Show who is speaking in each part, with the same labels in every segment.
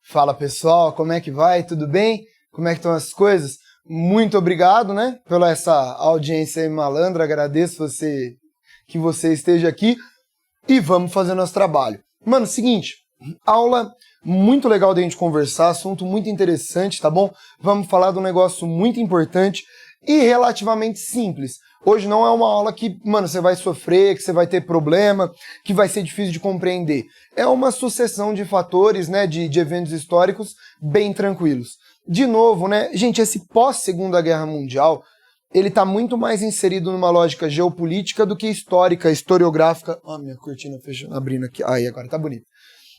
Speaker 1: Fala pessoal, como é que vai? Tudo bem? Como é que estão as coisas? Muito obrigado, né, pela essa audiência aí malandra, agradeço que você esteja aqui e vamos fazer nosso trabalho. Mano, seguinte, aula muito legal da gente conversar, assunto muito interessante, tá bom? Vamos falar de um negócio muito importante e relativamente simples. Hoje não é uma aula que, mano, você vai sofrer, que você vai ter problema, que vai ser difícil de compreender. É uma sucessão de fatores, né, de eventos históricos bem tranquilos. De novo, né, gente, esse pós-Segunda Guerra Mundial, ele tá muito mais inserido numa lógica geopolítica do que histórica, historiográfica. Ó, minha cortina fechando, abrindo aqui. Aí, agora tá bonito.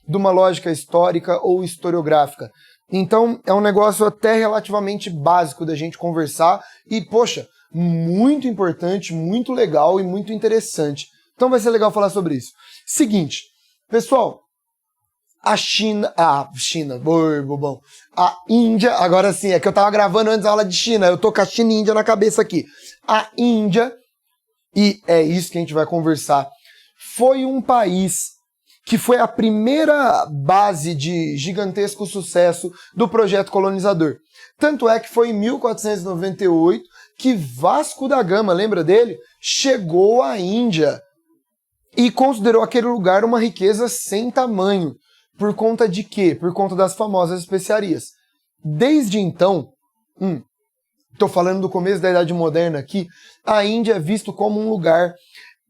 Speaker 1: De uma lógica histórica ou historiográfica. Então, é um negócio até relativamente básico da gente conversar e, poxa, muito importante, muito legal e muito interessante. Então vai ser legal falar sobre isso. Seguinte, pessoal, a Índia, agora sim, é que eu tava gravando antes a aula de China, eu tô com a China e Índia na cabeça aqui. A Índia, e é isso que a gente vai conversar, foi um país que foi a primeira base de gigantesco sucesso do projeto colonizador. Tanto é que foi em 1498 que Vasco da Gama, lembra dele? Chegou à Índia e considerou aquele lugar uma riqueza sem tamanho. Por conta de quê? Por conta das famosas especiarias. Desde então, tô falando do começo da Idade Moderna aqui, a Índia é visto como um lugar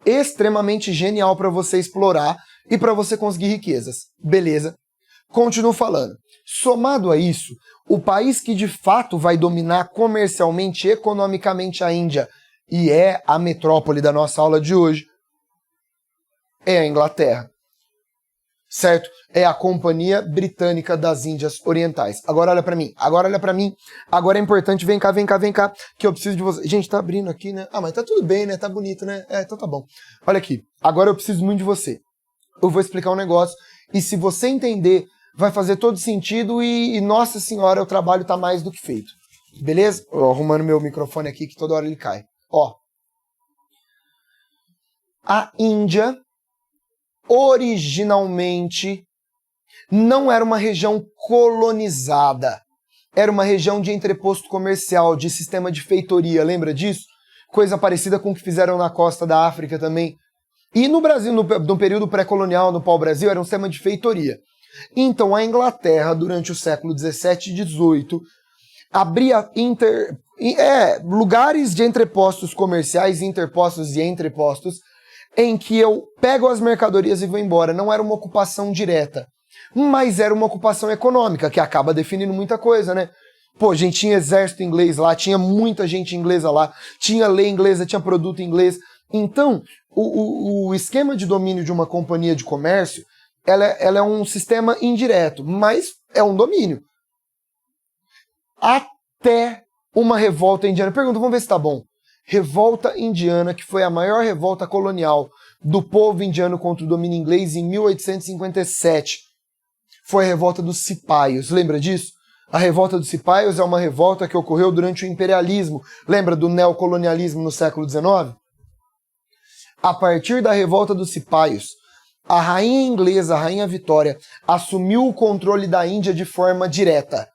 Speaker 1: extremamente genial para você explorar e para você conseguir riquezas. Beleza? Continuo falando. Somado a isso, o país que de fato vai dominar comercialmente e economicamente a Índia, e é a metrópole da nossa aula de hoje, é a Inglaterra. Certo? É a Companhia Britânica das Índias Orientais. Agora olha pra mim, agora é importante, vem cá, que eu preciso de você. Gente, tá abrindo aqui, né? Ah, mas tá tudo bem, né? Tá bonito, né? É, então tá bom. Olha aqui, agora eu preciso muito de você. Eu vou explicar um negócio, e se você entender, vai fazer todo sentido e nossa senhora, o trabalho tá mais do que feito. Beleza? Ó, arrumando meu microfone aqui, que toda hora ele cai. Ó. A Índia, originalmente, não era uma região colonizada. Era uma região de entreposto comercial, de sistema de feitoria, lembra disso? Coisa parecida com o que fizeram na costa da África também. E no Brasil, no período pré-colonial, no pau-brasil, era um sistema de feitoria. Então, a Inglaterra, durante o século XVII e XVIII, abria lugares de entrepostos comerciais, interpostos e entrepostos, em que eu pego as mercadorias e vou embora. Não era uma ocupação direta, mas era uma ocupação econômica, que acaba definindo muita coisa, né? Pô, a gente tinha exército inglês lá, tinha muita gente inglesa lá, tinha lei inglesa, tinha produto inglês. Então, o esquema de domínio de uma companhia de comércio, ela é um sistema indireto, mas é um domínio. Até uma revolta indiana. Pergunta, vamos ver se tá bom. Revolta indiana, que foi a maior revolta colonial do povo indiano contra o domínio inglês em 1857. Foi a revolta dos cipaios, lembra disso? A revolta dos cipaios é uma revolta que ocorreu durante o imperialismo. Lembra do neocolonialismo no século XIX? A partir da revolta dos cipaios, a rainha inglesa, a rainha Vitória, assumiu o controle da Índia de forma direta.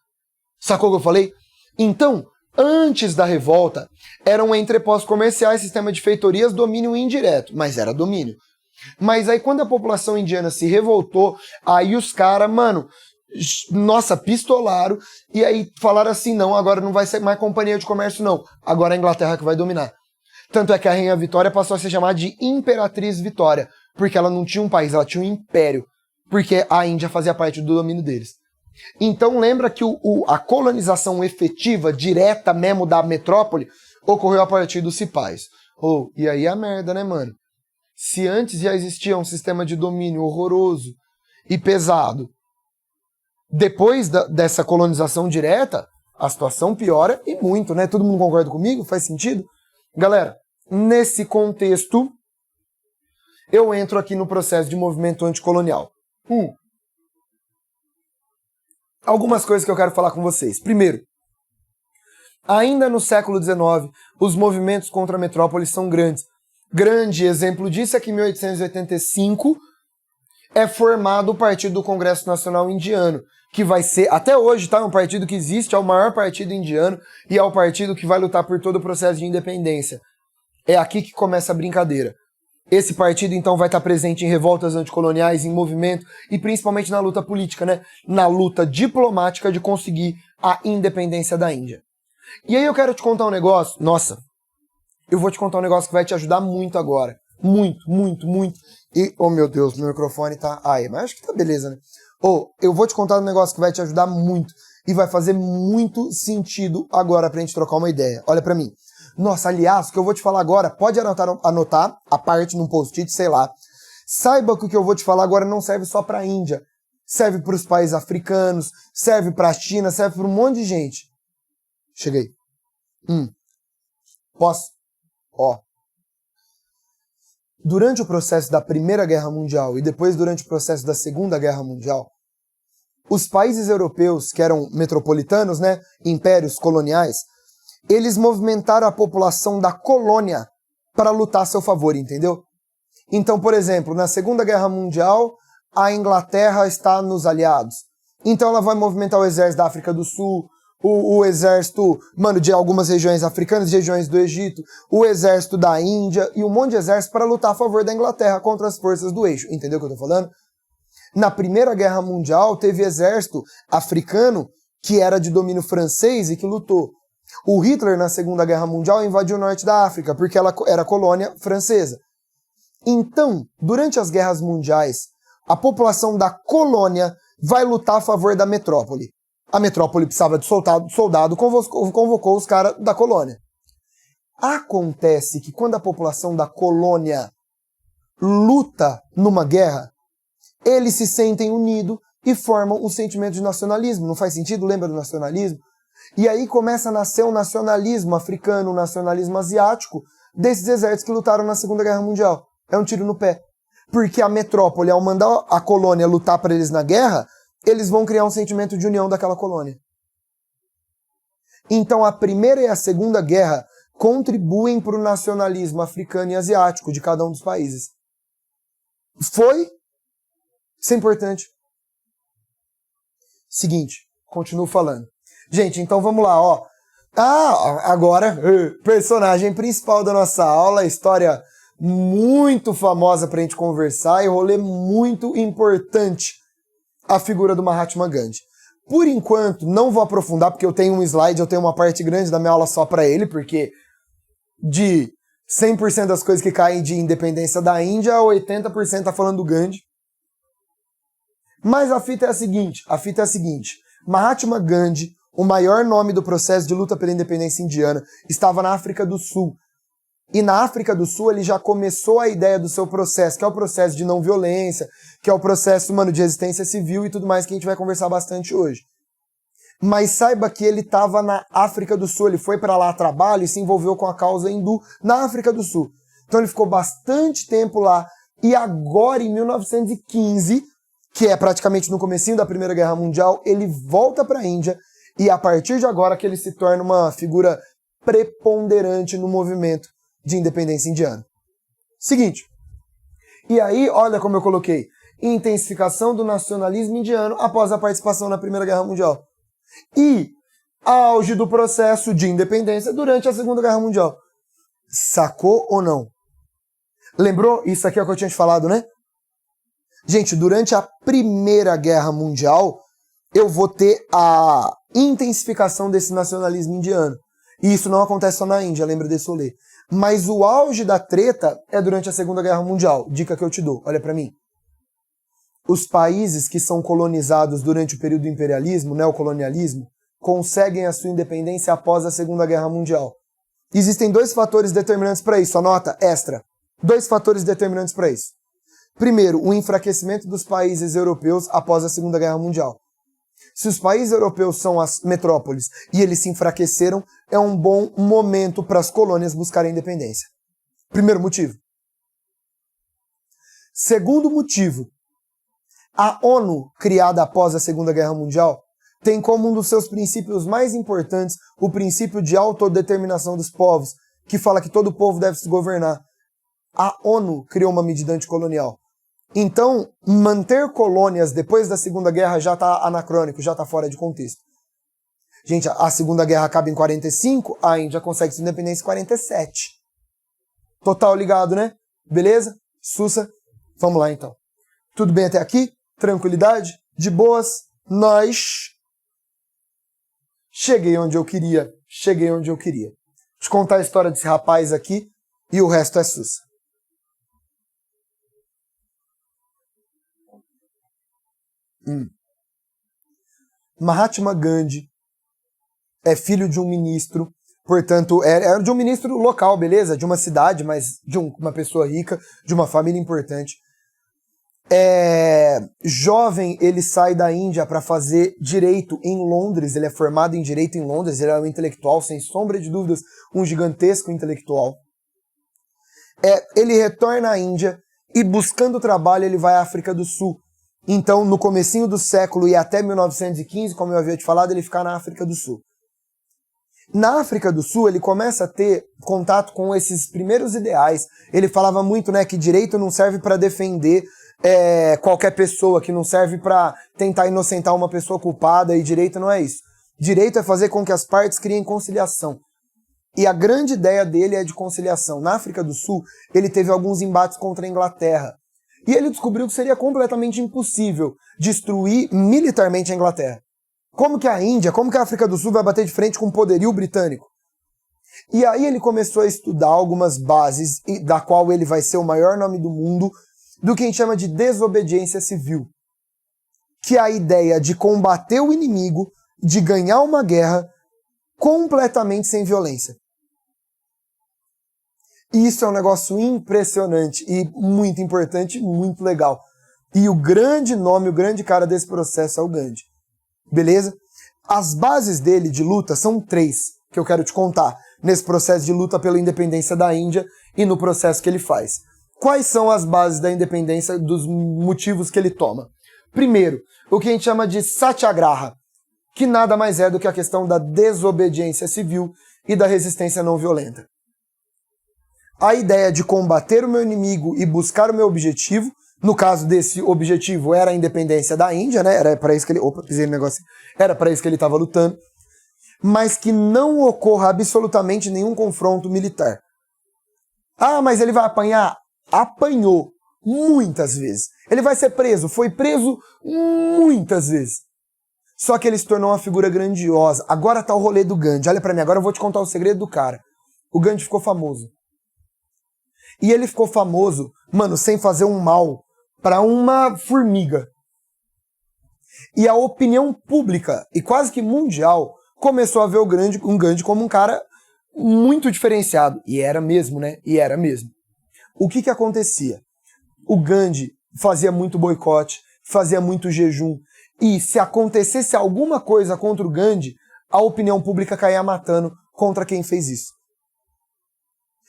Speaker 1: Sacou o que eu falei? Então, antes da revolta, eram entrepostos comerciais, sistema de feitorias, domínio indireto, mas era domínio. Mas aí quando a população indiana se revoltou, aí os caras, mano, nossa, pistolaram, e aí falaram assim, não, agora não vai ser mais companhia de comércio não, agora é a Inglaterra que vai dominar. Tanto é que a Rainha Vitória passou a ser chamada de Imperatriz Vitória, porque ela não tinha um país, ela tinha um império, porque a Índia fazia parte do domínio deles. Então lembra que a colonização efetiva, direta mesmo da metrópole, ocorreu a partir dos cipaios. E aí a merda, né, mano? Se antes já existia um sistema de domínio horroroso e pesado, depois dessa colonização direta, a situação piora e muito, né? Todo mundo concorda comigo? Faz sentido? Galera, nesse contexto, eu entro aqui no processo de movimento anticolonial. Algumas coisas que eu quero falar com vocês. Primeiro, ainda no século XIX, os movimentos contra a metrópole são grandes. Grande exemplo disso é que em 1885 é formado o Partido do Congresso Nacional Indiano, que vai ser, até hoje, tá? É um partido que existe, é o maior partido indiano e é o partido que vai lutar por todo o processo de independência. É aqui que começa a brincadeira. Esse partido, então, vai estar presente em revoltas anticoloniais, em movimento e principalmente na luta política, né? Na luta diplomática de conseguir a independência da Índia. E aí eu quero te contar um negócio. Nossa, eu vou te contar um negócio que vai te ajudar muito agora. Muito, muito, muito. E, oh meu Deus, meu microfone tá... Aí, mas acho que tá beleza, né? Eu vou te contar um negócio que vai te ajudar muito e vai fazer muito sentido agora pra gente trocar uma ideia. Olha pra mim. Nossa, aliás, o que eu vou te falar agora, pode anotar a parte num post-it, sei lá. Saiba que o que eu vou te falar agora não serve só pra Índia. Serve pros países africanos, serve pra China, serve pra um monte de gente. Cheguei. Posso? Ó. Durante o processo da Primeira Guerra Mundial e depois durante o processo da Segunda Guerra Mundial, os países europeus, que eram metropolitanos, né, impérios coloniais, eles movimentaram a população da colônia para lutar a seu favor, entendeu? Então, por exemplo, na Segunda Guerra Mundial, a Inglaterra está nos aliados. Então ela vai movimentar o exército da África do Sul, o exército, de algumas regiões africanas, regiões do Egito, o exército da Índia e um monte de exército para lutar a favor da Inglaterra contra as forças do eixo. Entendeu o que eu tô falando? Na Primeira Guerra Mundial teve exército africano que era de domínio francês e que lutou. O Hitler, na Segunda Guerra Mundial, invadiu o norte da África, porque ela era colônia francesa. Então, durante as guerras mundiais, a população da colônia vai lutar a favor da metrópole. A metrópole precisava de soldado, convocou os caras da colônia. Acontece que quando a população da colônia luta numa guerra, eles se sentem unidos e formam um sentimento de nacionalismo. Não faz sentido? Lembra do nacionalismo? E aí começa a nascer um nacionalismo africano, um nacionalismo asiático desses exércitos que lutaram na Segunda Guerra Mundial. É um tiro no pé. Porque a metrópole, ao mandar a colônia lutar para eles na guerra, eles vão criar um sentimento de união daquela colônia. Então a Primeira e a Segunda Guerra contribuem para o nacionalismo africano e asiático de cada um dos países. Isso é importante. Seguinte, continuo falando. Gente, então vamos lá, ó. Agora, personagem principal da nossa aula, história muito famosa pra gente conversar e rolê muito importante, a figura do Mahatma Gandhi. Por enquanto, não vou aprofundar, porque eu tenho um slide, eu tenho uma parte grande da minha aula só pra ele, porque de 100% das coisas que caem de independência da Índia, 80% tá falando do Gandhi. Mas a fita é a seguinte, Mahatma Gandhi, o maior nome do processo de luta pela independência indiana, estava na África do Sul. E na África do Sul ele já começou a ideia do seu processo, que é o processo de não violência, que é o processo, de resistência civil e tudo mais que a gente vai conversar bastante hoje. Mas saiba que ele estava na África do Sul, ele foi para lá a trabalho e se envolveu com a causa hindu na África do Sul. Então ele ficou bastante tempo lá e agora em 1915, que é praticamente no comecinho da Primeira Guerra Mundial, ele volta para a Índia. E a partir de agora que ele se torna uma figura preponderante no movimento de independência indiana. Seguinte. E aí, olha como eu coloquei. Intensificação do nacionalismo indiano após a participação na Primeira Guerra Mundial. E auge do processo de independência durante a Segunda Guerra Mundial. Sacou ou não? Lembrou? Isso aqui é o que eu tinha te falado, né? Gente, durante a Primeira Guerra Mundial, eu vou ter a intensificação desse nacionalismo indiano. E isso não acontece só na Índia, lembra desse rolê. Mas o auge da treta é durante a Segunda Guerra Mundial. Dica que eu te dou, olha pra mim. Os países que são colonizados durante o período do imperialismo, neocolonialismo, conseguem a sua independência após a Segunda Guerra Mundial. Existem 2 fatores determinantes para isso, anota, extra. 2 fatores determinantes para isso. Primeiro, o enfraquecimento dos países europeus após a Segunda Guerra Mundial. Se os países europeus são as metrópoles e eles se enfraqueceram, é um bom momento para as colônias buscarem independência. Primeiro motivo. Segundo motivo, a ONU, criada após a Segunda Guerra Mundial, tem como um dos seus princípios mais importantes o princípio de autodeterminação dos povos, que fala que todo povo deve se governar. A ONU criou uma medida anticolonial. Então, manter colônias depois da Segunda Guerra já está anacrônico, já está fora de contexto. Gente, a Segunda Guerra acaba em 45, a Índia consegue sua independência em 47. Total ligado, né? Beleza? Sussa? Vamos lá, então. Tudo bem até aqui? Tranquilidade? De boas? Nós... Cheguei onde eu queria. Deixa eu contar a história desse rapaz aqui e o resto é sussa. Mahatma Gandhi é filho de um ministro, portanto, era de um ministro local, beleza? De uma cidade, mas de uma pessoa rica, de uma família importante. Jovem, ele sai da Índia para fazer direito em Londres, ele é formado em direito em Londres, ele é um intelectual, sem sombra de dúvidas, um gigantesco intelectual. Ele retorna à Índia e, buscando trabalho, ele vai à África do Sul. Então, no comecinho do século e até 1915, como eu havia te falado, ele fica na África do Sul. Na África do Sul, ele começa a ter contato com esses primeiros ideais. Ele falava muito, né, que direito não serve para defender qualquer pessoa, que não serve para tentar inocentar uma pessoa culpada, e direito não é isso. Direito é fazer com que as partes criem conciliação. E a grande ideia dele é de conciliação. Na África do Sul, ele teve alguns embates contra a Inglaterra. E ele descobriu que seria completamente impossível destruir militarmente a Inglaterra. Como que a Índia, como que a África do Sul vai bater de frente com o poderio britânico? E aí ele começou a estudar algumas bases, da qual ele vai ser o maior nome do mundo, do que a gente chama de desobediência civil. Que é a ideia de combater o inimigo, de ganhar uma guerra completamente sem violência. E isso é um negócio impressionante e muito importante, muito legal. E o grande nome, o grande cara desse processo é o Gandhi. Beleza? As bases dele de luta são 3, que eu quero te contar, nesse processo de luta pela independência da Índia e no processo que ele faz. Quais são as bases da independência, dos motivos que ele toma? Primeiro, o que a gente chama de satyagraha, que nada mais é do que a questão da desobediência civil e da resistência não violenta. A ideia de combater o meu inimigo e buscar o meu objetivo, no caso desse objetivo era a independência da Índia, né? Era para isso que ele, pisei no negócio. Era para isso que ele estava lutando, mas que não ocorra absolutamente nenhum confronto militar. Ah, mas ele vai apanhar? Apanhou muitas vezes. Ele vai ser preso? Foi preso muitas vezes. Só que ele se tornou uma figura grandiosa. Agora tá o rolê do Gandhi. Olha pra mim, agora eu vou te contar o segredo do cara. O Gandhi ficou famoso. E ele ficou famoso, mano, sem fazer um mal pra uma formiga. E a opinião pública, e quase que mundial, começou a ver o Gandhi como um cara muito diferenciado. E era mesmo, né? E era mesmo. O que acontecia? O Gandhi fazia muito boicote, fazia muito jejum. E se acontecesse alguma coisa contra o Gandhi, a opinião pública caía matando contra quem fez isso.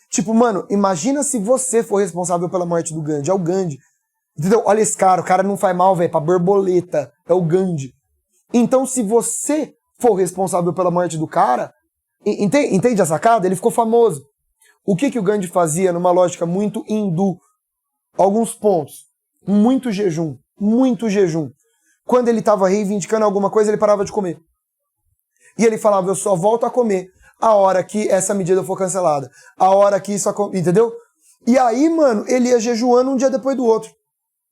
Speaker 1: Tipo, mano, imagina se você for responsável pela morte do Gandhi. É o Gandhi. Entendeu? Olha esse cara, o cara não faz mal, velho, pra borboleta. É o Gandhi. Então, se você for responsável pela morte do cara, entende a sacada? Ele ficou famoso. O que o Gandhi fazia numa lógica muito hindu? Alguns pontos. Muito jejum. Muito jejum. Quando ele estava reivindicando alguma coisa, ele parava de comer. E ele falava, eu só volto a comer a hora que essa medida for cancelada. A hora que isso... Entendeu? E aí, mano, ele ia jejuando um dia depois do outro.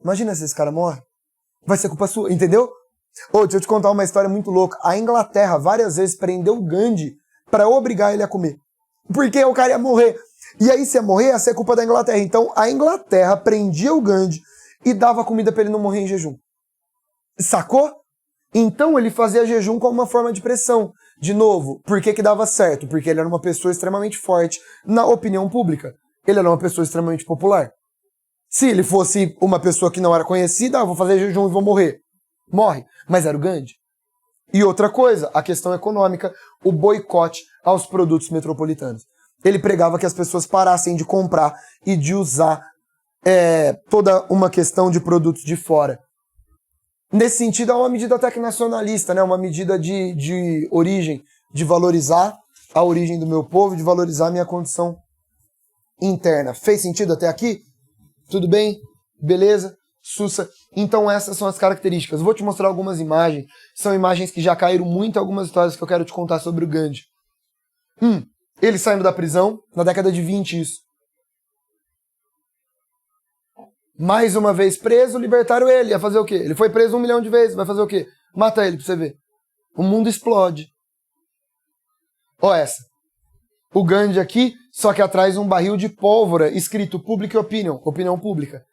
Speaker 1: Imagina se esse cara morre. Vai ser culpa sua, entendeu? Deixa eu te contar uma história muito louca. A Inglaterra várias vezes prendeu o Gandhi para obrigar ele a comer. Porque o cara ia morrer. E aí, se ia morrer, ia ser culpa da Inglaterra. Então, a Inglaterra prendia o Gandhi e dava comida para ele não morrer em jejum. Sacou? Então, ele fazia jejum como uma forma de pressão. De novo, por que dava certo? Porque ele era uma pessoa extremamente forte na opinião pública. Ele era uma pessoa extremamente popular. Se ele fosse uma pessoa que não era conhecida, vou fazer jejum e vou morrer. Morre. Mas era o Gandhi. E outra coisa, a questão econômica, o boicote aos produtos metropolitanos. Ele pregava que as pessoas parassem de comprar e de usar toda uma questão de produtos de fora. Nesse sentido, é uma medida até que nacionalista, né? Uma medida de origem, de valorizar a origem do meu povo, de valorizar a minha condição interna. Fez sentido até aqui? Tudo bem? Beleza? sussa. Então essas são as características. Vou te mostrar algumas imagens. São imagens que já caíram muito em algumas histórias que eu quero te contar sobre o Gandhi. Ele saindo da prisão, na década de 20 isso. Mais uma vez preso, libertaram ele. Ia fazer o quê? Ele foi preso 1 milhão de vezes. Vai fazer o quê? Mata ele pra você ver. O mundo explode. Ó essa. O Gandhi aqui, só que atrás um barril de pólvora escrito Public Opinion, opinião pública.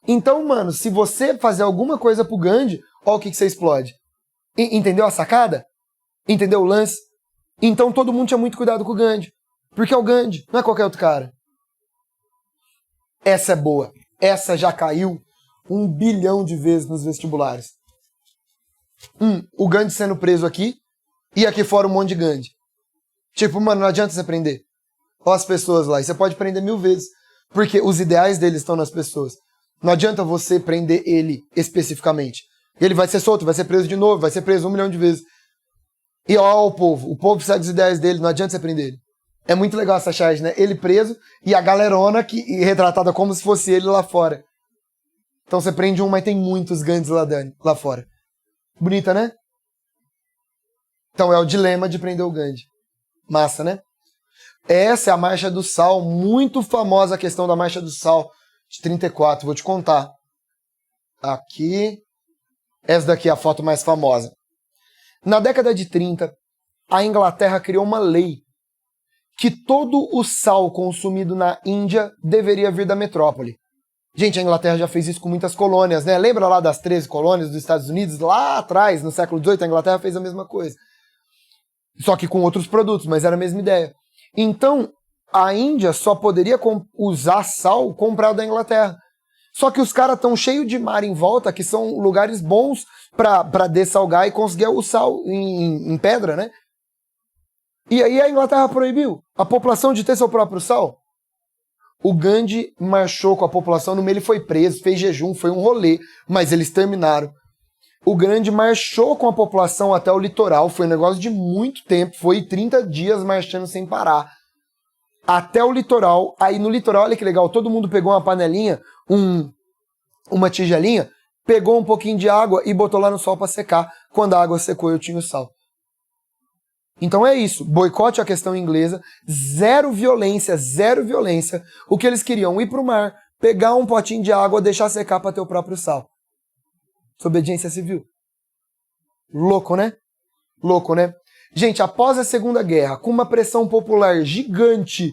Speaker 1: Então, mano, se você fazer alguma coisa pro Gandhi, ó o que você explode. Entendeu a sacada? Entendeu o lance? Então todo mundo tinha muito cuidado com o Gandhi. Porque é o Gandhi, não é qualquer outro cara. Essa é boa. Essa já caiu 1 bilhão de vezes nos vestibulares. O Gandhi sendo preso aqui, e aqui fora um monte de Gandhi. Tipo, mano, não adianta você prender. Olha as pessoas lá, e você pode prender 1000 vezes. Porque os ideais deles estão nas pessoas. Não adianta você prender ele especificamente. Ele vai ser solto, vai ser preso de novo, vai ser preso 1 milhão de vezes. E ó o povo segue os ideais dele, não adianta você prender ele. É muito legal essa charge, né? Ele preso e a galerona retratada como se fosse ele lá fora. Então você prende um, mas tem muitos Gandhis lá fora. Bonita, né? Então é o dilema de prender o Gandhi. Massa, né? Essa é a Marcha do Sal, muito famosa a questão da Marcha do Sal de 34, vou te contar. Aqui, essa daqui é a foto mais famosa. Na década de 30, a Inglaterra criou uma lei que todo o sal consumido na Índia deveria vir da metrópole. Gente, a Inglaterra já fez isso com muitas colônias, né? Lembra lá das 13 colônias dos Estados Unidos? Lá atrás, no século XVIII, a Inglaterra fez a mesma coisa. Só que com outros produtos, mas era a mesma ideia. Então, a Índia só poderia usar sal comprado da Inglaterra. Só que os caras estão cheios de mar em volta, que são lugares bons para dessalgar e conseguir o sal em pedra, né? E aí a Inglaterra proibiu a população de ter seu próprio sal. O Gandhi marchou com a população, no meio ele foi preso, fez jejum, foi um rolê, mas eles terminaram. O Gandhi marchou com a população até o litoral, foi um negócio de muito tempo, foi 30 dias marchando sem parar. Até o litoral, aí no litoral, olha que legal, todo mundo pegou uma panelinha, uma tigelinha, pegou um pouquinho de água e botou lá no sol para secar. Quando a água secou, eu tinha o sal. Então é isso, boicote a questão inglesa, zero violência, zero violência. O que eles queriam, ir pro mar, pegar um potinho de água, deixar secar para ter o próprio sal. Desobediência civil. Louco, né? Louco, né? Gente, após a Segunda Guerra, com uma pressão popular gigante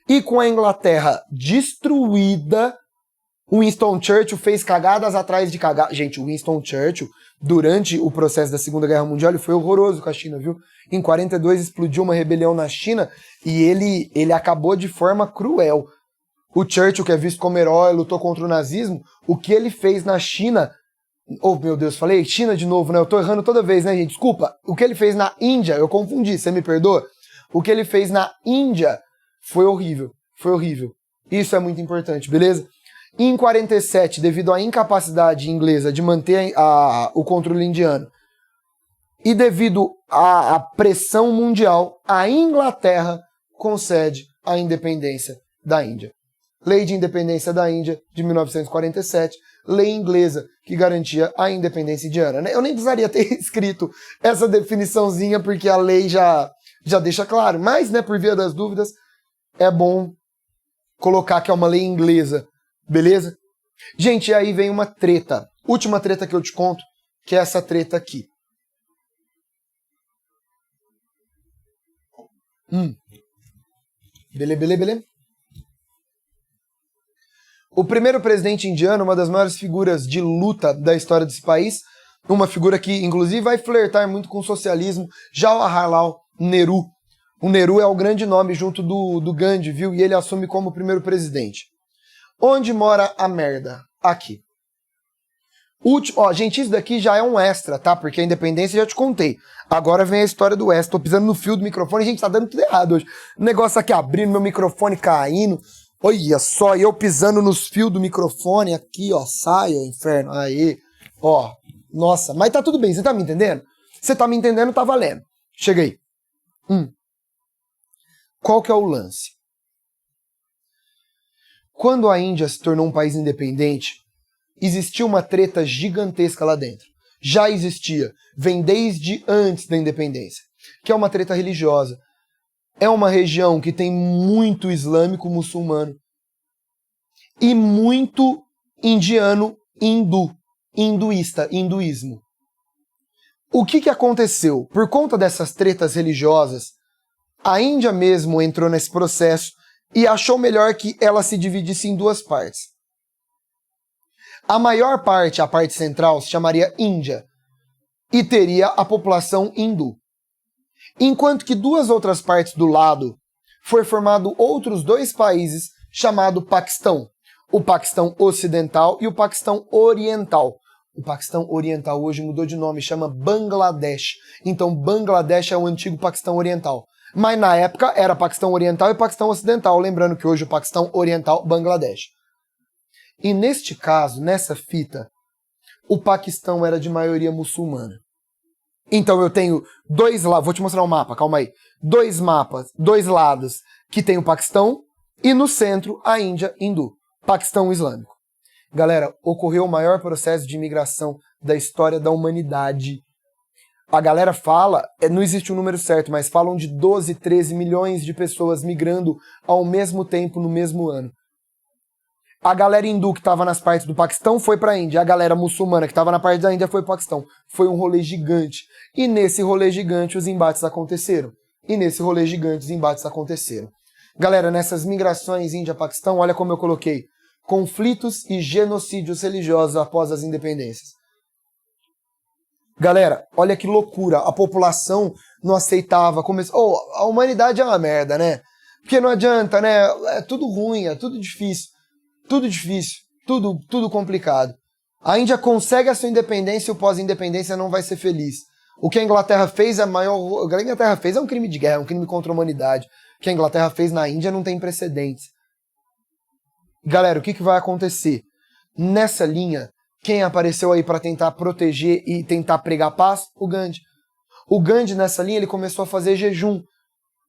Speaker 1: e com a Inglaterra destruída, Winston Churchill fez cagadas atrás de cagadas. Gente, o Winston Churchill, durante o processo da Segunda Guerra Mundial, ele foi horroroso com a China, viu? Em 42 explodiu uma rebelião na China e ele acabou de forma cruel. O Churchill, que é visto como herói, lutou contra o nazismo, o que ele fez na China... Oh, meu Deus, falei China de novo, né? Eu tô errando toda vez, né, gente? Desculpa. O que ele fez na Índia, eu confundi, você me perdoa? O que ele fez na Índia foi horrível. Foi horrível. Isso é muito importante, beleza? Em 47, devido à incapacidade inglesa de manter o controle indiano e devido à pressão mundial, a Inglaterra concede a independência da Índia. Lei de Independência da Índia, de 1947, lei inglesa que garantia a independência indiana. Eu nem precisaria ter escrito essa definiçãozinha, porque a lei já deixa claro, mas, né, por via das dúvidas, é bom colocar que é uma lei inglesa, beleza? Gente, e aí vem uma treta, última treta que eu te conto, que é essa treta aqui. Beleza. O primeiro presidente indiano, uma das maiores figuras de luta da história desse país, uma figura que, inclusive, vai flertar muito com o socialismo, Jawaharlal Nehru. O Nehru é o grande nome junto do Gandhi, viu? E ele assume como primeiro presidente. Onde mora a merda? Aqui. Gente, isso daqui já é um extra, tá? Porque a independência eu já te contei. Agora vem a história do extra. Tô pisando no fio do microfone. Gente, tá dando tudo errado hoje. O negócio aqui abrindo, meu microfone caindo. Olha só, eu pisando nos fios do microfone aqui, ó, saia, inferno, aí, ó, nossa, mas tá tudo bem, você tá me entendendo? Você tá me entendendo, tá valendo. Chega aí. Qual que é o lance? Quando a Índia se tornou um país independente, existia uma treta gigantesca lá dentro. Já existia, vem desde antes da independência, que é uma treta religiosa. É uma região que tem muito islâmico muçulmano e muito indiano hinduísmo. O que aconteceu? Por conta dessas tretas religiosas, a Índia mesmo entrou nesse processo e achou melhor que ela se dividisse em duas partes. A maior parte, a parte central, se chamaria Índia e teria a população hindu. Enquanto que duas outras partes do lado foi formado outros dois países chamado Paquistão. O Paquistão Ocidental e o Paquistão Oriental. O Paquistão Oriental hoje mudou de nome, chama Bangladesh. Então Bangladesh é o antigo Paquistão Oriental. Mas na época era Paquistão Oriental e Paquistão Ocidental, lembrando que hoje o Paquistão Oriental, Bangladesh. E neste caso, nessa fita, o Paquistão era de maioria muçulmana. Então eu tenho dois lados, vou te mostrar um mapa, calma aí. Dois mapas, dois lados, que tem o Paquistão e no centro a Índia hindu, Paquistão islâmico. Galera, ocorreu o maior processo de imigração da história da humanidade. A galera fala, não existe um número certo, mas falam de 12, 13 milhões de pessoas migrando ao mesmo tempo no mesmo ano. A galera hindu que estava nas partes do Paquistão foi para a Índia. A galera muçulmana que estava na parte da Índia foi para o Paquistão. Foi um rolê gigante. E nesse rolê gigante os embates aconteceram. Galera, nessas migrações Índia-Paquistão, olha como eu coloquei. Conflitos e genocídios religiosos após as independências. Galera, olha que loucura. A população não aceitava. A humanidade é uma merda, né? Porque não adianta, né? É tudo ruim, é tudo difícil. Tudo complicado. A Índia consegue a sua independência e o pós-independência não vai ser feliz. O que a Inglaterra fez é um crime de guerra, um crime contra a humanidade. O que a Inglaterra fez na Índia não tem precedentes. Galera, o que vai acontecer? Nessa linha, quem apareceu aí para tentar proteger e tentar pregar paz? O Gandhi. O Gandhi, nessa linha, ele começou a fazer jejum,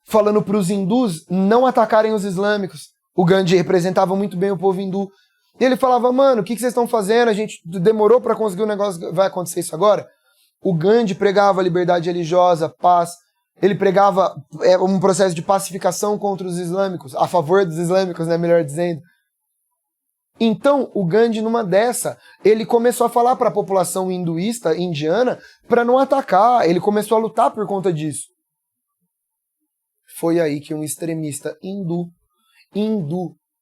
Speaker 1: falando para os hindus não atacarem os islâmicos. O Gandhi representava muito bem o povo hindu. E ele falava, mano, o que vocês estão fazendo? A gente demorou para conseguir um negócio, vai acontecer isso agora? O Gandhi pregava liberdade religiosa, paz. Ele pregava um processo de pacificação contra os islâmicos, a favor dos islâmicos, né, melhor dizendo. Então, o Gandhi, numa dessa, ele começou a falar para a população hinduísta, indiana, para não atacar. Ele começou a lutar por conta disso. Foi aí que um extremista hindu,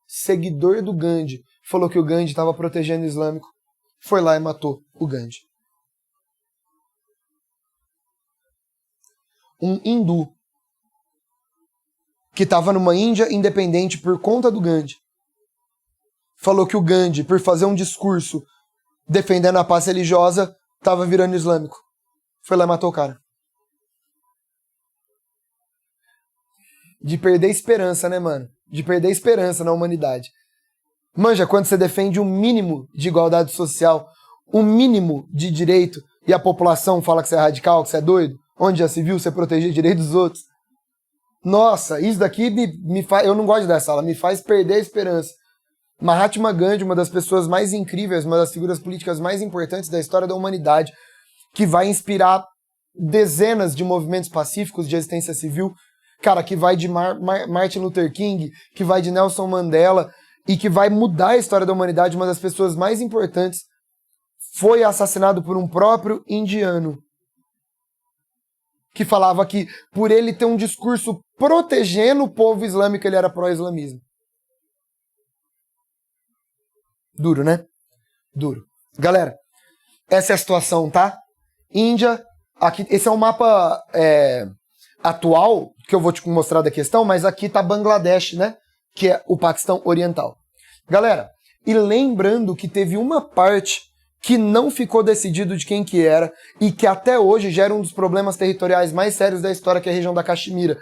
Speaker 1: seguidor do Gandhi, falou que o Gandhi estava protegendo o islâmico, foi lá e matou o Gandhi. Um hindu que estava numa Índia independente por conta do Gandhi, falou que o Gandhi, por fazer um discurso defendendo a paz religiosa, estava virando islâmico. Foi lá e matou o cara. De perder esperança, né, mano? De perder esperança na humanidade. Manja, quando você defende um mínimo de igualdade social, um mínimo de direito, e a população fala que você é radical, que você é doido, onde já se viu você proteger direitos dos outros? Nossa, isso daqui me faz... Eu não gosto dessa aula, me faz perder a esperança. Mahatma Gandhi, uma das pessoas mais incríveis, uma das figuras políticas mais importantes da história da humanidade, que vai inspirar dezenas de movimentos pacíficos de resistência civil, cara, que vai de Martin Luther King, que vai de Nelson Mandela, e que vai mudar a história da humanidade, uma das pessoas mais importantes, foi assassinado por um próprio indiano, que falava que por ele ter um discurso protegendo o povo islâmico, ele era pró-islamismo. Duro, né? Duro. Galera, essa é a situação, tá? Índia, aqui, esse é um mapa atual, que eu vou te mostrar da questão, mas aqui tá Bangladesh, né? Que é o Paquistão Oriental. Galera, e lembrando que teve uma parte que não ficou decidido de quem que era e que até hoje gera um dos problemas territoriais mais sérios da história, que é a região da Caxemira.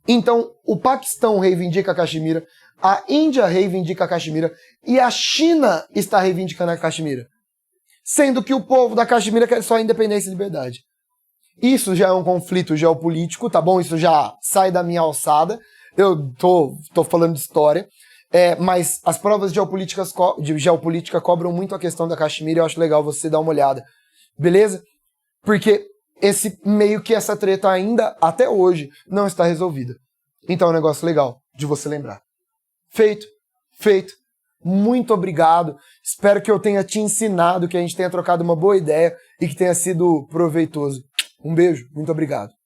Speaker 1: Então, o Paquistão reivindica a Caxemira, a Índia reivindica a Caxemira e a China está reivindicando a Caxemira. Sendo que o povo da Caxemira quer só independência e liberdade. Isso já é um conflito geopolítico, tá bom? Isso já sai da minha alçada. Eu tô falando de história. Mas as provas de geopolítica cobram muito a questão da Caxemira, eu acho legal você dar uma olhada. Beleza? Porque meio que essa treta ainda, até hoje, não está resolvida. Então é um negócio legal de você lembrar. Feito. Muito obrigado. Espero que eu tenha te ensinado, que a gente tenha trocado uma boa ideia e que tenha sido proveitoso. Um beijo, muito obrigado.